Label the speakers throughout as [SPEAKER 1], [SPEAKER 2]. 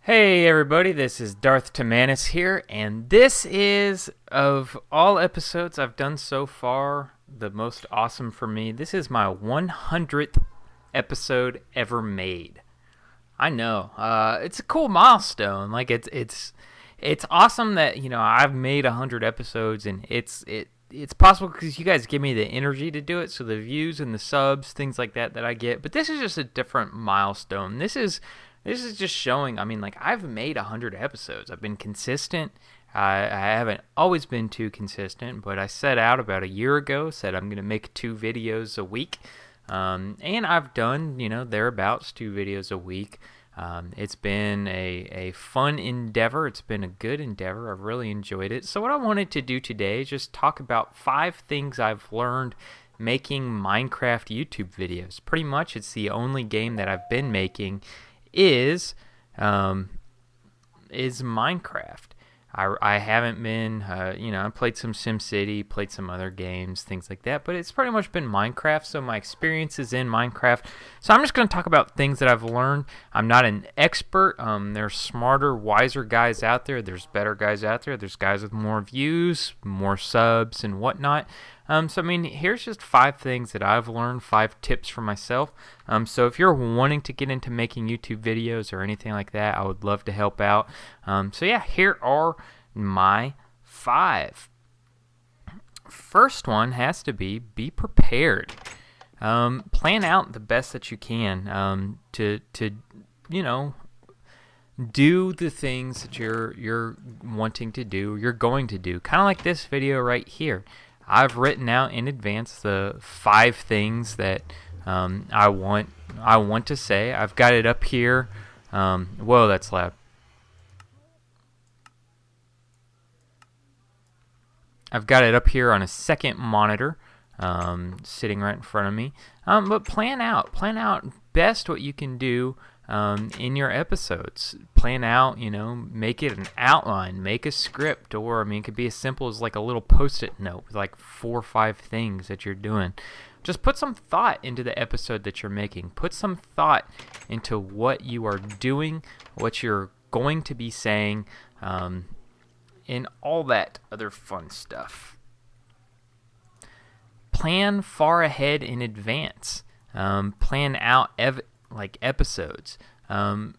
[SPEAKER 1] Hey everybody, this is DarthTimmanis here, and this is, of all episodes I've done so far, the most awesome for me. This is my 100th episode ever made. I know, it's a cool milestone. Like it's awesome that I've made 100 episodes, and it's possible because you guys give me the energy to do it. So the views and the subs, things like that I get. But this is just a different milestone. This is just showing, I've made 100 episodes. I've been consistent. I haven't always been too consistent, but I set out about a year ago, said I'm going to make 2 videos a week. And I've done, thereabouts 2 videos a week. It's been a fun endeavor. It's been a good endeavor. I've really enjoyed it. So what I wanted to do today is just talk about 5 things I've learned making Minecraft YouTube videos. Pretty much it's the only game that I've been making is Minecraft. I haven't been, I played some SimCity, played some other games, things like that, but it's pretty much been Minecraft, so my experience is in Minecraft. So I'm just going to talk about things that I've learned. I'm not an expert. There's smarter, wiser guys out there. There's better guys out there. There's guys with more views, more subs, and whatnot. Here's just 5 things that I've learned, 5 tips for myself. So if you're wanting to get into making YouTube videos or anything like that, I would love to help out. Here are my 5. First one has to be prepared. Plan out the best that you can to do the things that you're wanting to do, you're going to do. Kind of like this video right here. I've written out in advance the 5 things that I want to say. I've got it up here. Whoa, that's loud. I've got it up here on a second monitor, sitting right in front of me. But plan out best what you can do in your episodes. Plan out, make it an outline, make a script, or it could be as simple as like a little post-it note with like 4 or 5 things that you're doing. Just put some thought into the episode that you're making. Put some thought into what you are doing, what you're going to be saying, and all that other fun stuff. Plan far ahead in advance. Plan out episodes. A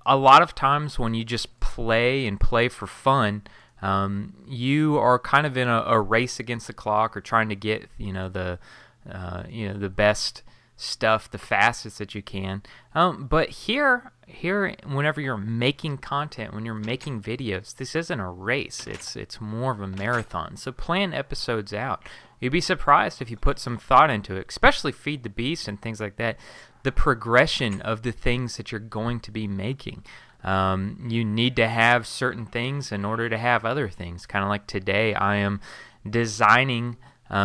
[SPEAKER 1] lot of times when you just play for fun, you are kind of in a race against the clock, or trying to get the best stuff the fastest that you can. But here, whenever you're making content, when you're making videos, this isn't a race. It's more of a marathon. So plan episodes out. You'd be surprised if you put some thought into it, especially Feed the Beast and things like that. The progression of the things that you're going to be making. You need to have certain things in order to have other things. Kind of like today, I am designing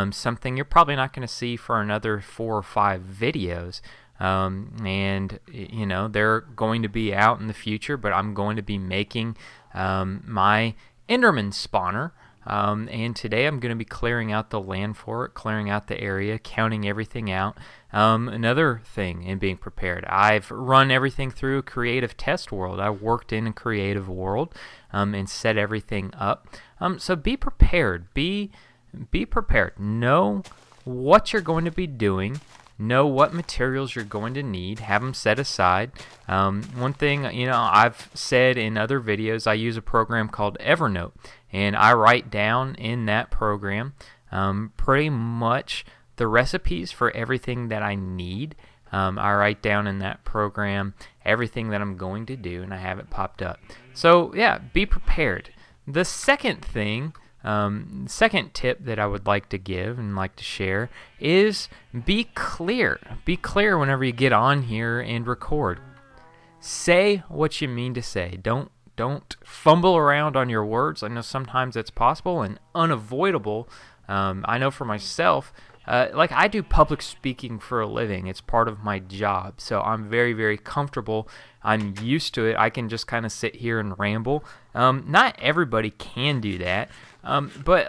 [SPEAKER 1] something you're probably not going to see for another 4 or 5 videos. And they're going to be out in the future, but I'm going to be making my Enderman spawner. And today I'm going to be clearing out the land for it, clearing out the area, counting everything out. Another thing in being prepared, I've run everything through Creative Test World. I worked in a Creative World and set everything up. So be prepared. Be prepared. Know what you're going to be doing. Know what materials you're going to need. Have them set aside. One thing, I've said in other videos, I use a program called Evernote, and I write down in that program pretty much the recipes for everything that I need. I write down in that program everything that I'm going to do, and I have it popped up. So, yeah, be prepared. The second thing, second tip that I would like to give and like to share is be clear. Be clear whenever you get on here and record. Say what you mean to say. Don't fumble around on your words. I know sometimes that's possible and unavoidable. I know for myself, I do public speaking for a living. It's part of my job, so I'm very, very comfortable. I'm used to it. I can just kind of sit here and ramble. Not everybody can do that, but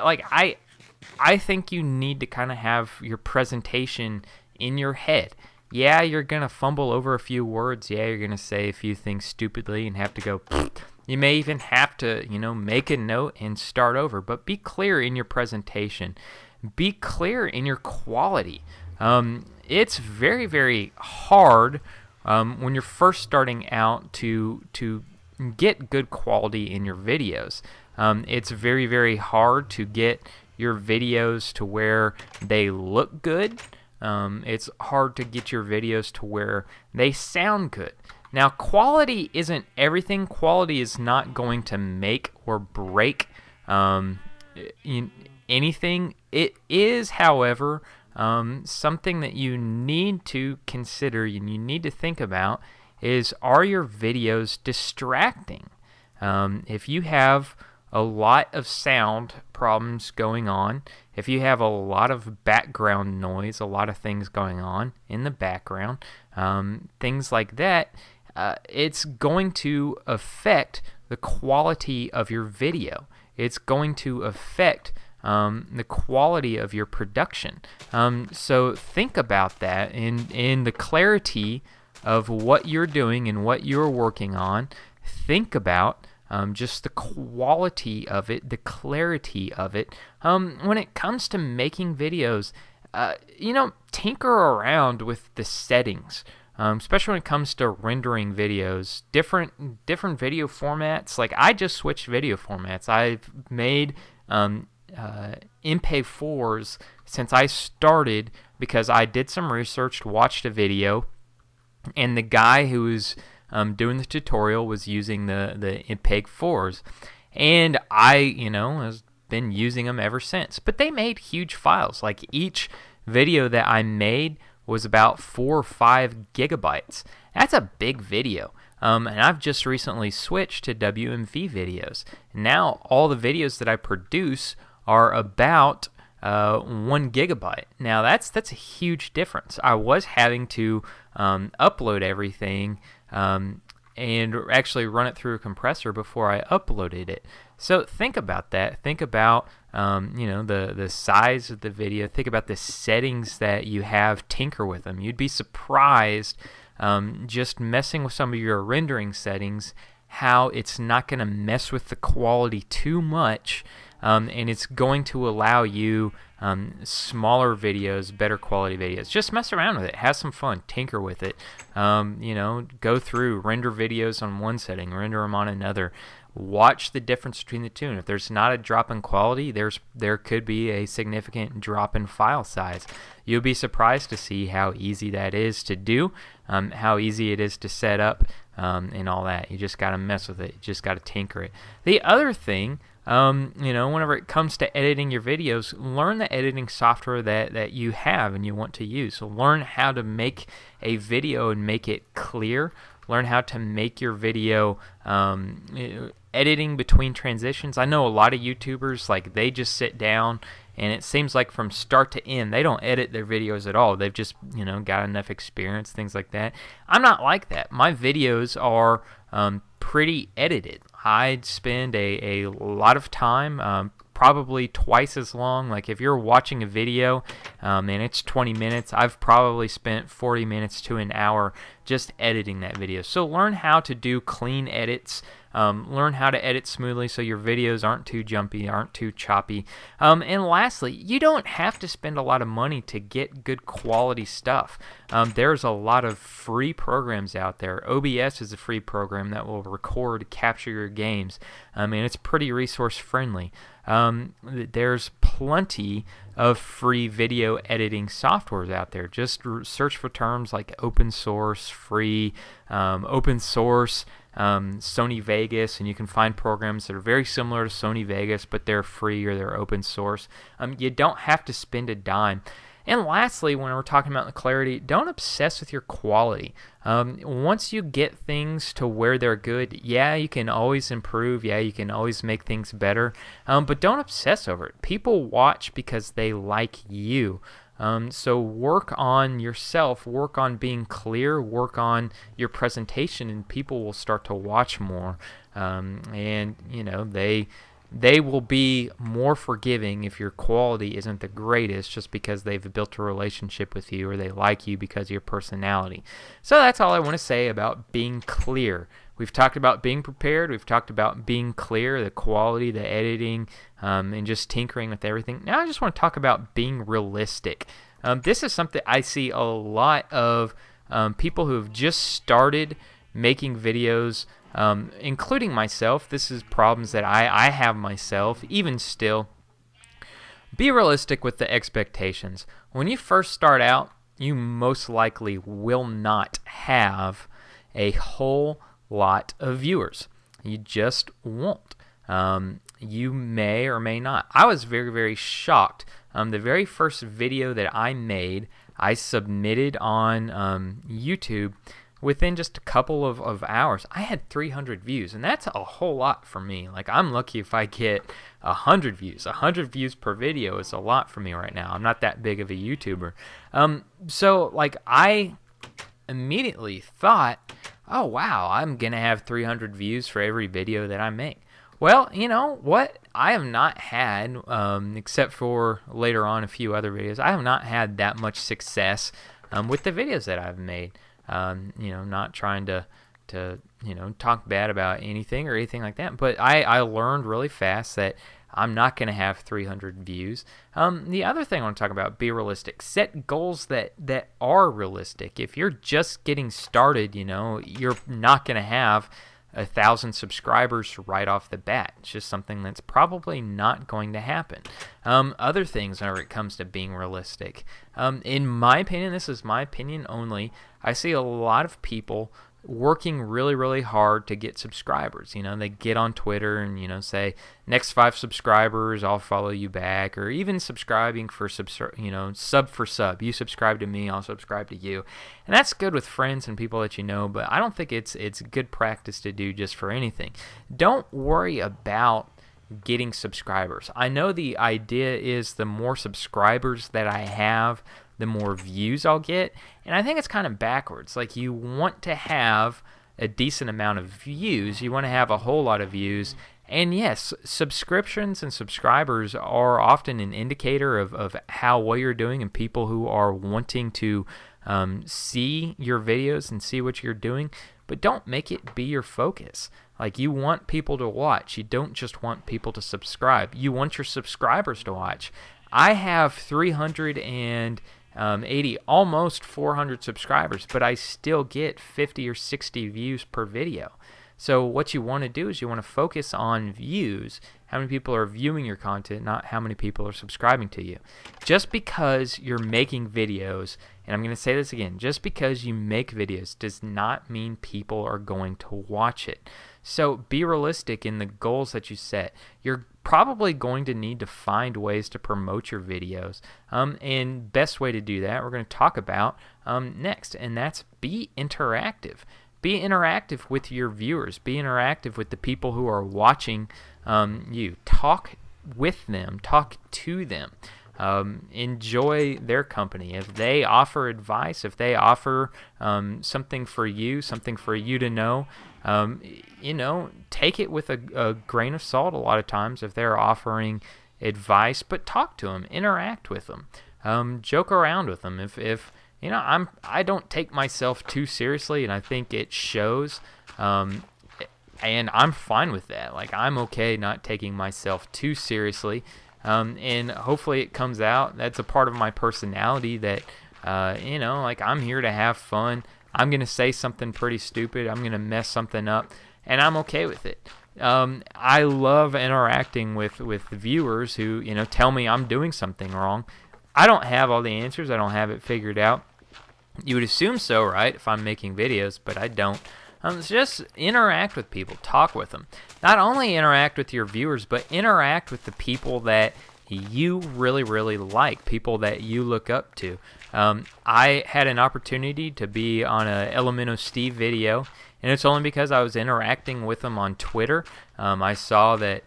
[SPEAKER 1] I think you need to kind of have your presentation in your head. Yeah, you're going to fumble over a few words. Yeah, you're going to say a few things stupidly and have to go. You may even have to, make a note and start over. But be clear in your presentation. Be clear in your quality. It's very, very hard when you're first starting out to get good quality in your videos. It's very, very hard to get your videos to where they look good. It's hard to get your videos to where they sound good. Now, quality isn't everything. Quality is not going to make or break anything. It is, however, something that you need to consider and you need to think about is, are your videos distracting? If you have a lot of sound problems going on, if you have a lot of background noise, a lot of things going on in the background, things like that, it's going to affect the quality of your video. It's going to affect the quality of your production. So think about that in the clarity of what you're doing and what you're working on. Think about just the quality of it, the clarity of it. When it comes to making videos, tinker around with the settings, especially when it comes to rendering videos. Different video formats. Like, I just switched video formats. I've made MP4s since I started because I did some research, watched a video, and the guy who was doing the tutorial was using the MP4s, and I has been using them ever since. But they made huge files. Like, each video that I made was about 4 or 5 gigabytes. That's a big video. And I've just recently switched to WMV videos. Now all the videos that I produce are about 1 gigabyte. Now that's a huge difference. I was having to upload everything and actually run it through a compressor before I uploaded it. So think about that. Think about the size of the video. Think about the settings that you have. Tinker with them. You'd be surprised just messing with some of your rendering settings how it's not going to mess with the quality too much, and it's going to allow you smaller videos, better quality videos. Just mess around with it. Have some fun. Tinker with it. Go through, render videos on one setting, render them on another. Watch the difference between the two. And if there's not a drop in quality, there could be a significant drop in file size. You'll be surprised to see how easy that is to do, how easy it is to set up, and all that. You just got to mess with it. You just got to tinker it. The other thing, whenever it comes to editing your videos, learn the editing software that you have and you want to use. So learn how to make a video and make it clear. Learn how to make your video editing between transitions. I know a lot of YouTubers, like, they just sit down and it seems like from start to end they don't edit their videos at all. They've just got enough experience, things like that. I'm not like that. My videos are pretty edited. I'd spend a lot of time, probably twice as long. Like, if you're watching a video and it's 20 minutes, I've probably spent 40 minutes to an hour just editing that video. So learn how to do clean edits. Learn how to edit smoothly so your videos aren't too jumpy, aren't too choppy. And lastly, you don't have to spend a lot of money to get good quality stuff. There's a lot of free programs out there. OBS is a free program that will record, capture your games, and it's pretty resource friendly. There's plenty of free video editing softwares out there. Just search for terms like open source, free, open source, Sony Vegas, and you can find programs that are very similar to Sony Vegas, but they're free or they're open source. You don't have to spend a dime. And lastly, when we're talking about the clarity, don't obsess with your quality. Once you get things to where they're good, yeah, you can always improve. Yeah, you can always make things better. But don't obsess over it. People watch because they like you. So work on yourself, work on being clear, work on your presentation, and people will start to watch more. And they will be more forgiving if your quality isn't the greatest just because they've built a relationship with you or they like you because of your personality. So that's all I want to say about being clear. We've talked about being prepared. We've talked about being clear, the quality, the editing, and just tinkering with everything. Now I just want to talk about being realistic. This is something I see a lot of people who have just started making videos, including myself. This is problems that I have myself, even still. Be realistic with the expectations. When you first start out, you most likely will not have a whole lot of viewers. You just won't. You may or may not. I was very, very shocked. The very first video that I made, I submitted on YouTube. Within just a couple of hours, I had 300 views, and that's a whole lot for me. Like, I'm lucky if I get 100 views. 100 views per video is a lot for me right now. I'm not that big of a YouTuber. So, like, I immediately thought, oh, wow, I'm going to have 300 views for every video that I make. Well, you know what? I have not had, except for later on a few other videos, I have not had that much success with the videos that I've made. Not trying to talk bad about anything or anything like that. But I learned really fast that I'm not going to have 300 views. The other thing I want to talk about, be realistic. Set goals that are realistic. If you're just getting started, you're not going to have 1,000 subscribers right off the bat. It's just something that's probably not going to happen. Other things whenever it comes to being realistic. In my opinion, this is my opinion only, I see a lot of people working really, really hard to get subscribers. They get on Twitter and, say, next 5 subscribers, I'll follow you back, or even subscribing for, sub for sub. You subscribe to me, I'll subscribe to you. And that's good with friends and people that you know, but I don't think it's good practice to do just for anything. Don't worry about getting subscribers. I know the idea is the more subscribers that I have, the more views I'll get, and I think it's kind of backwards. Like, you want to have a decent amount of views, you want to have a whole lot of views, and yes, subscriptions and subscribers are often an indicator of how well you're doing and people who are wanting to see your videos and see what you're doing, but don't make it be your focus. Like, you want people to watch. You don't just want people to subscribe. You want your subscribers to watch. I have 380, almost 400 subscribers, but I still get 50 or 60 views per video. So what you want to do is you want to focus on views, how many people are viewing your content, not how many people are subscribing to you. Just because you're making videos, and I'm going to say this again, just because you make videos does not mean people are going to watch it. So be realistic in the goals that you set. You're probably going to need to find ways to promote your videos. And best way to do that, we're going to talk about next, and that's be interactive. Be interactive with your viewers. Be interactive with the people who are watching you. Talk with them. Talk to them. Enjoy their company. If they offer advice, if they offer something for you to know, take it with a grain of salt a lot of times if they're offering advice, but talk to them, interact with them, joke around with them. If I don't take myself too seriously, and I think it shows, and I'm fine with that. Like, I'm okay not taking myself too seriously, and hopefully it comes out. That's a part of my personality that, I'm here to have fun. I'm going to say something pretty stupid. I'm going to mess something up, and I'm okay with it. I love interacting with viewers who, tell me I'm doing something wrong. I don't have all the answers. I don't have it figured out. You would assume so, right, if I'm making videos, but I don't. So just interact with people. Talk with them. Not only interact with your viewers, but interact with the people that you really, really like, people that you look up to. I had an opportunity to be on a Elemento Steve video, and it's only because I was interacting with him on Twitter. I saw that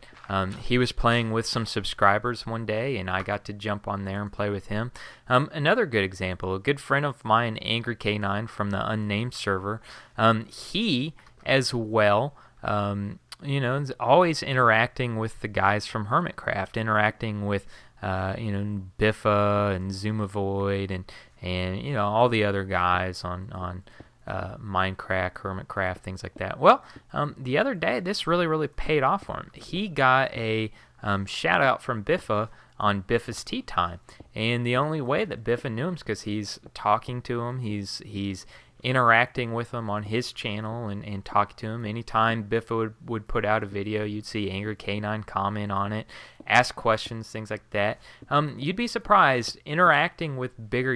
[SPEAKER 1] he was playing with some subscribers one day, and I got to jump on there and play with him. Another good example, a good friend of mine, Angry K9 from the Unnamed server, he as well always interacting with the guys from Hermitcraft, interacting with Biffa and Zoomavoid and all the other guys on Minecraft, Hermitcraft, things like that. Well, the other day, this really paid off for him. He got a shout out from Biffa on Biffa's Tea Time, and the only way that Biffa knew him is because he's talking to him. He's interacting with him on his channel and talking to him. Anytime Biffa would put out a video, you'd see Angry Canine comment on it, ask questions, things like that. You'd be surprised, interacting with bigger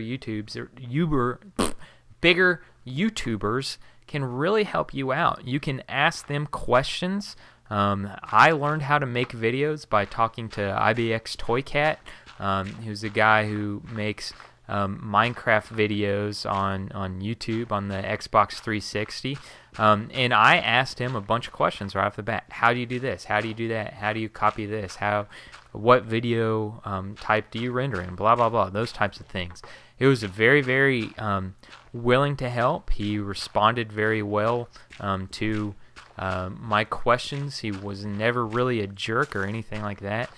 [SPEAKER 1] YouTubers can really help you out. You can ask them questions. I learned how to make videos by talking to IBX Toycat, who's a guy who makes Minecraft videos on YouTube on the Xbox 360, and I asked him a bunch of questions right off the bat. How do you do this? How do you do that? How do you copy this? What video type do you render in? Blah blah blah. Those types of things. It was very willing to help. He responded very well to my questions. He was never really a jerk or anything like that.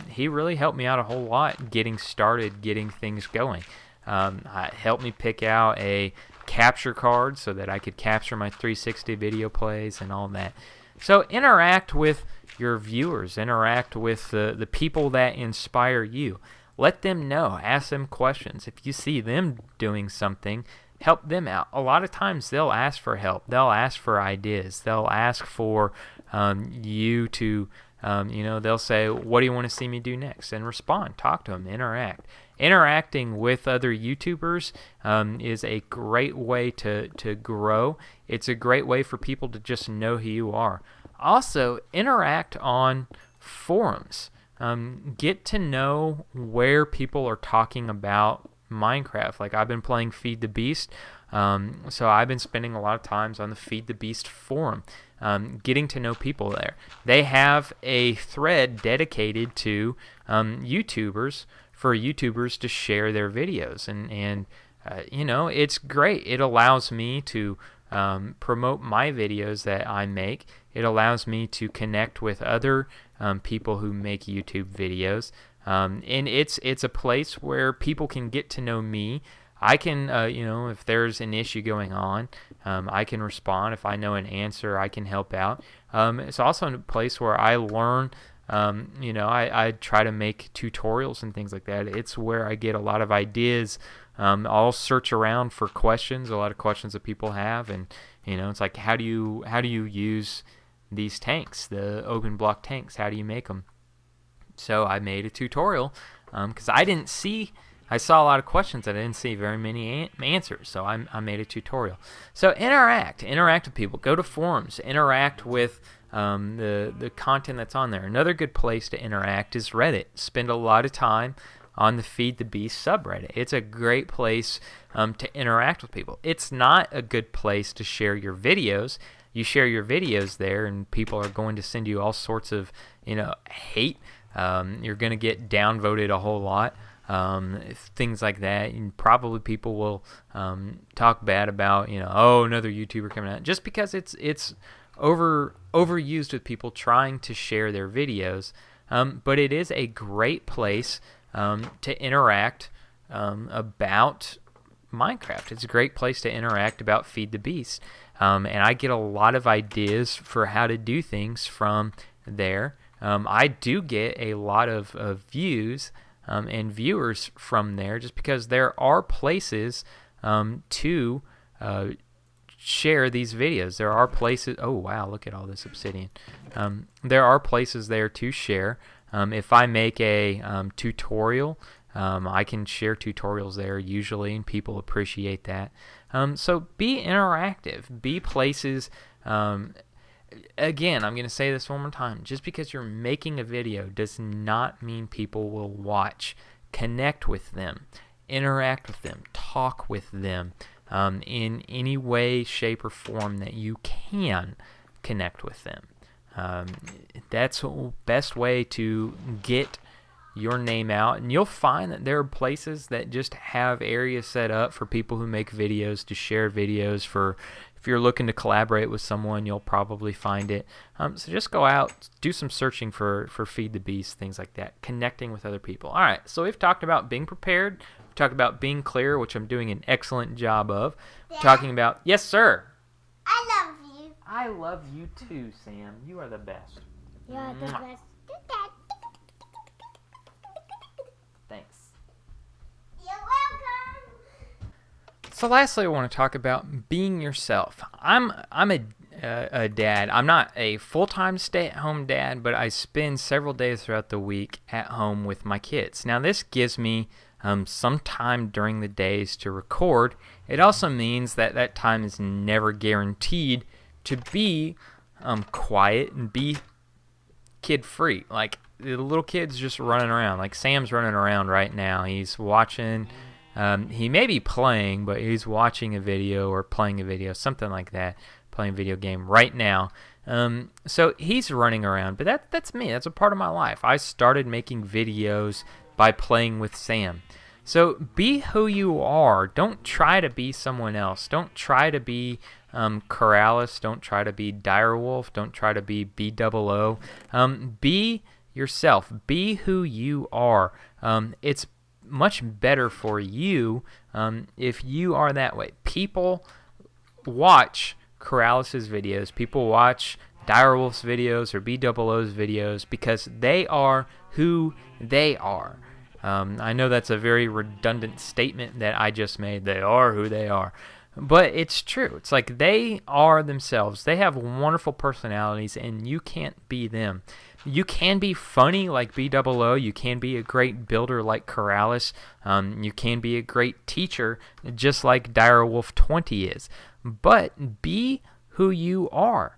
[SPEAKER 1] He really helped me out a whole lot getting started, getting things going. Helped me pick out a capture card so that I could capture my 360 video plays and all that. So interact with your viewers, interact with the people that inspire you. Let them know, ask them questions. If you see them doing something, help them out. A lot of times they'll ask for help. They'll ask for ideas. They'll ask for you to, they'll say, what do you want to see me do next? And respond, talk to them, interact. Interacting with other YouTubers is a great way to grow. It's a great way for people to just know who you are. Also, interact on forums. Get to know where people are talking about Minecraft. Like, I've been playing Feed the Beast, so I've been spending a lot of times on the Feed the Beast forum, getting to know people there. They have a thread dedicated to YouTubers, for YouTubers to share their videos, and it's great. It allows me to promote my videos that I make. It allows me to connect with other people who make YouTube videos, and it's a place where people can get to know me. I can, if there's an issue going on, I can respond. If I know an answer, I can help out. It's also a place where I learn. I try to make tutorials and things like that. It's where I get a lot of ideas. I'll search around for questions, a lot of questions that people have, and it's like, how do you use these tanks, the open block tanks? How do you make them? So I made a tutorial because I saw a lot of questions that I didn't see very many answers, so I made a tutorial. So interact with people. Go to forums. Interact with the content that's on there. Another good place to interact is Reddit. Spend a lot of time on the Feed the Beast subreddit. It's a great place to interact with people. It's not a good place to share your videos. You share your videos there, and people are going to send you all sorts of hate. You're going to get downvoted a whole lot. Things like that, and probably people will talk bad about another YouTuber coming out, just because it's overused with people trying to share their videos. But it is a great place to interact about Minecraft. It's a great place to interact about Feed the Beast, and I get a lot of ideas for how to do things from there. I do get a lot of views and viewers from there, just because there are places to share these videos. There are places. Oh wow, look at all this obsidian. There are places there to share. If I make a tutorial, I can share tutorials there usually, and people appreciate that. So be interactive. Be places. Again, I'm going to say this one more time. Just because you're making a video does not mean people will watch. Connect with them. Interact with them. Talk with them in any way, shape, or form that you can connect with them. That's the best way to get your name out, and you'll find that there are places that just have areas set up for people who make videos to share videos for If you're looking to collaborate with someone, you'll probably find it. So just go out, do some searching for Feed the Beast, things like that, connecting with other people. All right, so we've talked about being prepared. We've talked about being clear, which I'm doing an excellent job of. We're talking about, yes, sir.
[SPEAKER 2] I love you.
[SPEAKER 1] I love you too, Sam. You are the best.
[SPEAKER 2] You're the best.
[SPEAKER 1] Thanks.
[SPEAKER 2] You're welcome.
[SPEAKER 1] So lastly, I want to talk about being yourself. I'm a dad. I'm not a full-time stay-at-home dad, but I spend several days throughout the week at home with my kids. Now, this gives me some time during the days to record. It also means that that time is never guaranteed to be quiet and be kid-free. Like, the little kid's just running around. Like, Sam's running around right now. He's watching... he may be playing, but he's watching a video or playing a video, something like that, playing a video game right now. So he's running around, but that's me. That's a part of my life. I started making videos by playing with Sam. So be who you are. Don't try to be someone else. Don't try to be Corrales. Don't try to be Direwolf. Don't try to be B00. Be yourself. Be who you are. It's much better for you if you are that way. People watch Corrales' videos. People watch Direwolf's videos or B00's videos because they are who they are. I know that's a very redundant statement that I just made. They are who they are. But it's true. It's like they are themselves. They have wonderful personalities, and you can't be them. You can be funny like B00. You can be a great builder like Corrales. You can be a great teacher just like Direwolf 20 is. But be who you are.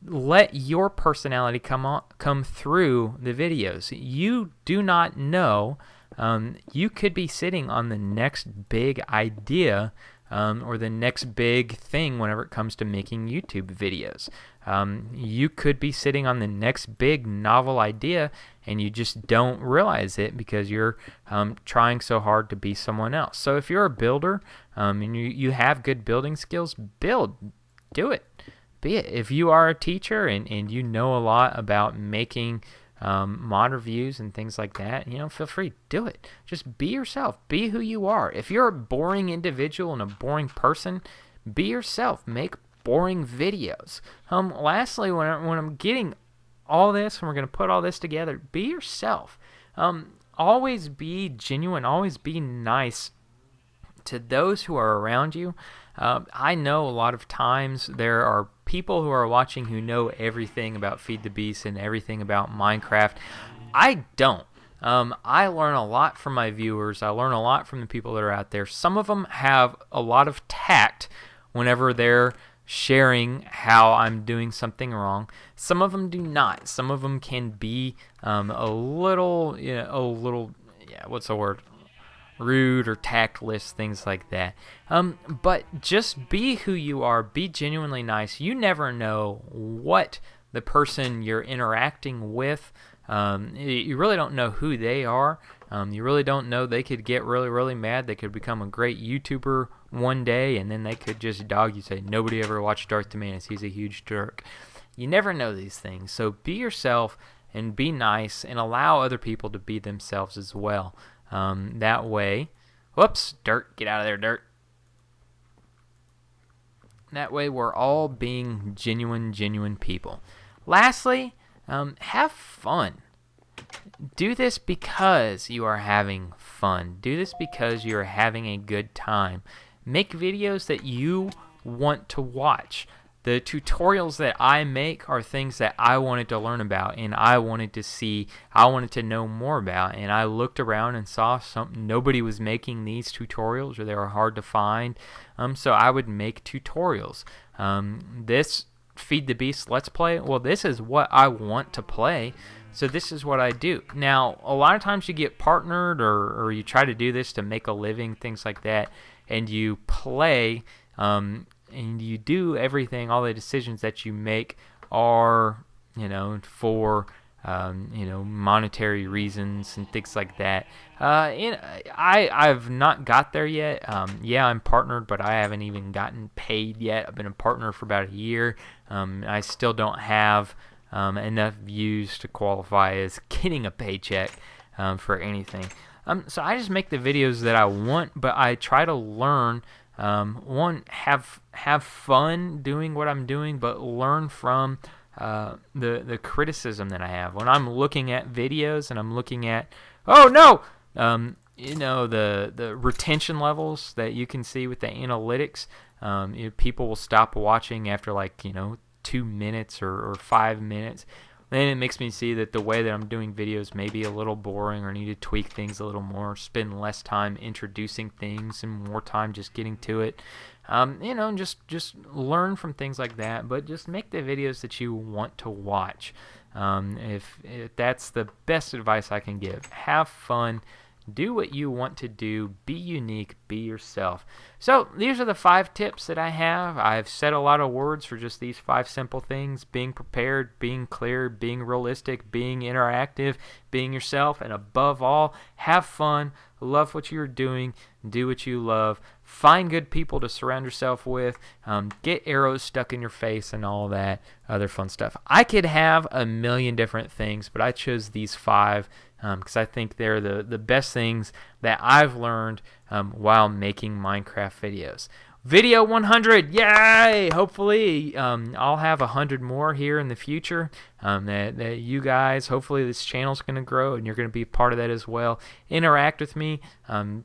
[SPEAKER 1] Let your personality come through the videos. You do not know. You could be sitting on the next big idea or the next big thing whenever it comes to making YouTube videos. You could be sitting on the next big novel idea and you just don't realize it because you're trying so hard to be someone else. So if you're a builder and you have good building skills, build. Do it. Be it. If you are a teacher and you know a lot about making mod reviews and things like that, feel free, do it. Just be yourself. Be who you are. If you're a boring individual and a boring person, be yourself. Make boring videos. Lastly, when I'm getting all this and we're going to put all this together, be yourself. Always be genuine. Always be nice to those who are around you. I know a lot of times there are people who are watching who know everything about Feed the Beast and everything about Minecraft. I don't. I learn a lot from my viewers. I learn a lot from the people that are out there. Some of them have a lot of tact whenever they're sharing how I'm doing something wrong. Some of them do not. Some of them can be a little, what's the word? Rude or tactless, things like that. But just be who you are. Be genuinely nice. You never know what the person you're interacting with, you really don't know who they are. You really don't know. They could get really, really mad. They could become a great YouTuber one day, and then they could just dog you, say, nobody ever watched DarthTimmanis. He's a huge jerk. You never know these things. So be yourself and be nice and allow other people to be themselves as well. That way, whoops, dirt, get out of there, dirt. That way we're all being genuine people. Lastly, have fun. Do this because you are having fun. Do this because you are having a good time. Make videos that you want to watch. The tutorials that I make are things that I wanted to learn about and I wanted to see, I wanted to know more about, and I looked around and saw nobody was making these tutorials or they were hard to find, so I would make tutorials. This Feed the Beast Let's Play, well, this is what I want to play, so this is what I do. Now, a lot of times you get partnered or you try to do this to make a living, things like that, and you play, and you do everything, all the decisions that you make are, for monetary reasons and things like that. I've not got there yet. Yeah, I'm partnered, but I haven't even gotten paid yet. I've been a partner for about a year. I still don't have enough views to qualify as getting a paycheck for anything. So I just make the videos that I want, but I try to learn. Have fun doing what I'm doing, but learn from the criticism that I have when I'm looking at videos and I'm looking at the retention levels that you can see with the analytics. People will stop watching after 2 minutes or 5 minutes. Then it makes me see that the way that I'm doing videos may be a little boring, or need to tweak things a little more, spend less time introducing things and more time just getting to it. Just learn from things like that, but just make the videos that you want to watch. If that's the best advice I can give. Have fun. Do what you want to do. Be unique. Be yourself. So these are the 5 tips that I have. I've said a lot of words for just these 5 simple things: being prepared, being clear, being realistic, being interactive, being yourself, and above all, have fun. Love what you're doing. Do what you love. Find good people to surround yourself with. Get arrows stuck in your face and all that other fun stuff. I could have a million different things, but I chose these 5 because I think they're the best things that I've learned while making Minecraft videos. Video 100, yay! Hopefully I'll have 100 more here in the future that you guys, hopefully this channel's going to grow and you're going to be part of that as well. Interact with me.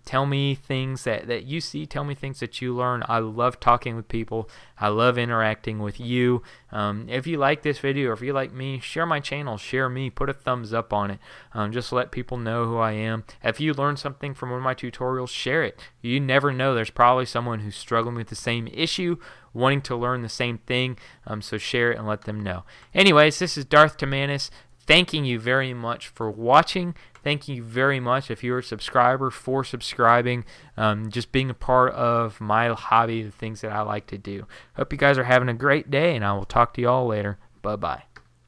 [SPEAKER 1] Tell me things that you see. Tell me things that you learn. I love talking with people. I love interacting with you. If you like this video, or if you like me, share my channel, share me, put a thumbs up on it. Just let people know who I am. If you learned something from one of my tutorials, share it. You never know. There's probably someone who's struggling with the same issue, wanting to learn the same thing. So share it and let them know. Anyways, this is DarthTimmanis. Thanking you very much for watching. Thank you very much if you're a subscriber for subscribing, just being a part of my hobby, the things that I like to do. Hope you guys are having a great day, and I will talk to you all later. Bye-bye.